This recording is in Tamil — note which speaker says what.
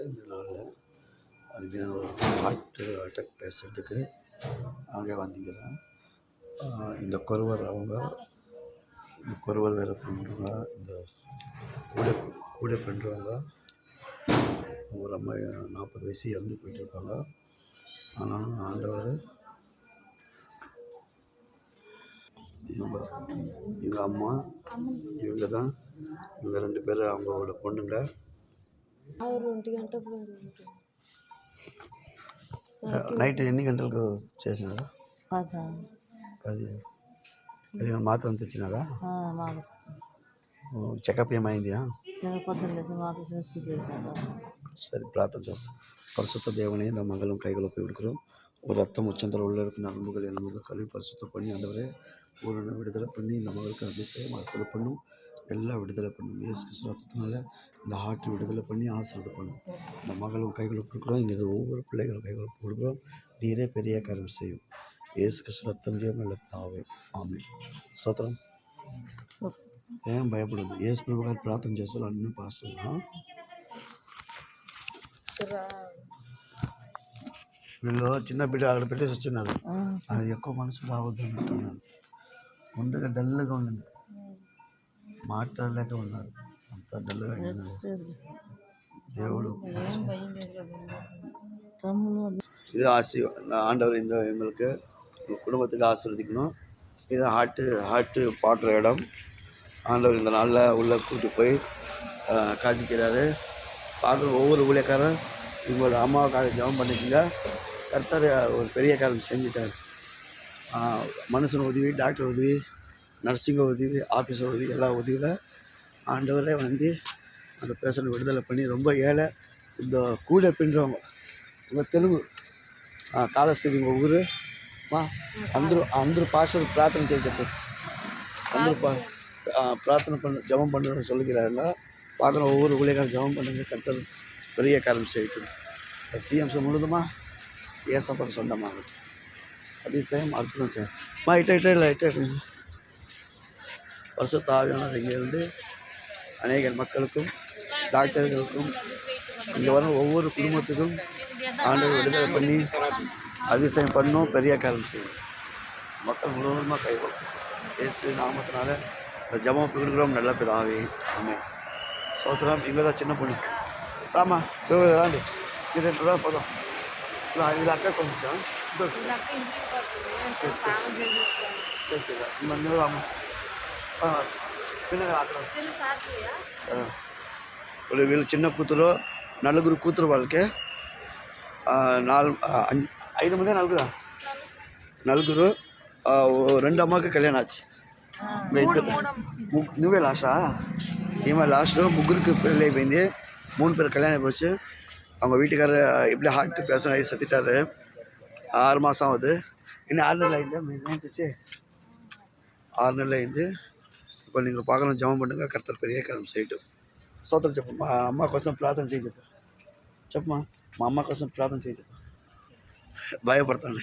Speaker 1: இந்த நாளில் அருமையான ஒரு ஹார்ட் அட்டாக் பேஷண்ட்டுக்கு அங்கே வந்திக்கிறேன். இந்த குறவர் அவங்க இந்த குறவர் வேலை பண்ணுறவங்க, இந்த கூட கூட பண்ணுறவங்க ஒரு அம்மா 40 வயசு இறந்து போயிட்டுருப்பாங்க. ஆனாலும் ஆண்டவர் இவங்க அம்மா இவங்க தான், இவங்க 2 பேர் அவங்களோட பொண்ணுங்க. నైట్ ఎన్ని గంటలకు చేసినారా? 10 అది మాత్రం తెచ్చినారా? చెకప్ ఏమైంది? சரி, பிரார்த்தனை చేస్తాం. பரிசுத்த தேவனே, இந்த மங்களும் கைகளை போய் ஒரு ரத்தம் உச்சந்தர உள்ள இருக்கிற நரம்புகள் எலும்புகள் கழுவி பரிசுத்தம் பண்ணி ஆண்டவரே பூரண விடுதலை பண்ணி இந்த மகளுக்கு அதிசயம் அற்புதம் பண்ணும், எல்லாம் விடுதலை பண்ணும். இயேசு கிறிஸ்து ரத்தத்தினால இந்த ஹார்ட் விடுதலை பண்ணி ஆசீர்வாதம் பண்ணும். இந்த மகளும் கைகளை கொடுக்குறோம், இங்கே ஒவ்வொரு பிள்ளைகளும் கைகளை கொடுக்குறோம். நீரே பெரிய காரியம் செய்யும். இயேசு கிறிஸ்து ரத்தம் ஜெயம் நல்ல பிதாவே, ஆமென். சோத்திரம். ఏం భయపడద్దు. యేసు ప్రభు గారు ప్రార్థన చేస్తారు అన్ని పాస్టర్లు. వీళ్ళు చిన్న బిడ్డ అక్కడ పెట్టేసి వచ్చినారు. అది ఎక్కువ మనసు రావద్దు అంటున్నాను. ముందుగా డల్గా ఉండింది, మాట్లాడలేక ఉన్నారు, అంత డల్గా దేవుడు இது ஆண்டவர் இந்த எங்களுக்கு குடும்பத்துக்கு ஆசீர்வதிக்கணும். இது ஹார்ட்டு பார்க்குற இடம். ஆண்டவர் இந்த நாளில் உள்ளே கூட்டி போய் காட்டிக்கிறாரு. பார்க்குற ஒவ்வொரு ஊழியக்காரன் இவங்களோட அம்மாவுக்காக ஜெபம் பண்ணிக்கோங்க. கர்த்தர் ஒரு பெரிய காரியம் செஞ்சுட்டார். மனுஷன் உதவி, டாக்டர் உதவி, நர்சிங்க உதவி, ஆஃபீஸர் உதவி, எல்லா உதவியில் ஆண்டவரே வந்து அந்த பேஷண்ட் விடுதலை பண்ணி ரொம்ப ஏழை இந்த கூட பின்றவங்க உங்கள் தெலுங்கு కాళహస్తి உங்கள் ஊர் అందరూ పాస్టర్ ప్రార్థన చేయచెప్పు. అందరూ ప్రార్థన ஜெபம் பண்ணுறேன்னு சொல்லிக்கிறாருல. பார்க்குற ஒவ்வொரு ஊழியக்காரரும் ஜெபம் பண்ணுங்க. கர்த்தர் பெரிய காரியம் செய்யட்டும். சிஎம்ஸ் முழுதுமா ஏசப்பாக்கு சொந்தமாகட்டும். அதிசயம் அற்புதம் செய்யும். இட்ட பரிசுத்த ஆவியானவர் இங்கே இருந்து அநேக மக்களுக்கும் டாக்டர்களுக்கும் இங்கே வர ஒவ்வொரு குடும்பத்துக்கும் ஆண்டவர் விடுதலை பண்ணி அதிசயம் பண்ணும், பெரிய காரியம் செய்யும். மக்கள் முழுவதுமாக கைவிடும். இயேசு நாமத்தினால இந்த ஜெபம் கொடுக்குறோம் நல்ல பிதாவே, ஆமென். சோத்திரம். இங்கே தான் சின்ன பொண்ணு ராமா ராண்டி இது 2 ரூபா போதும். இது அக்கா கொஞ்சம் சரி சரி இந்த ராமா వీళ్ళు చిన్న కూతురు, నలుగురు కూతురు వాళ్ళకి 5 మంది నలుగురు 2 అమ్మకి కళ్యాణం ఆச்சு. నువ్వే లాస్టా? ఈమె లాస్ట్. ముగ్గురికి పెళ్ళి అయిపోయింది, 3 பேர் கல்யாணம் ஆகிப்போச்சு. அவங்க வீட்டுக்காரர் எப்படி ஹார்ட் பேஷண்ட் ஆகி செத்துட்டாரு. 6 மாதம் ஆகுது. இன்னும் 6 நாள் ஆயிடுது. நினைச்சிச்சு 6 நாள் ஆயிடுது. இப்போ நீங்கள் பார்க்கணும், ஜெபம் பண்ணுங்க. கர்த்தர் பெரிய காரியம் செய்யட்டும். సోదరు చెప్పు. మా అమ్మ కోసం ప్రార్థన చేయి చెప్పు. చెప్పమ్మా, మా అమ్మ కోసం ప్రార్థన చేయి చెప్పు. భయపడతాను.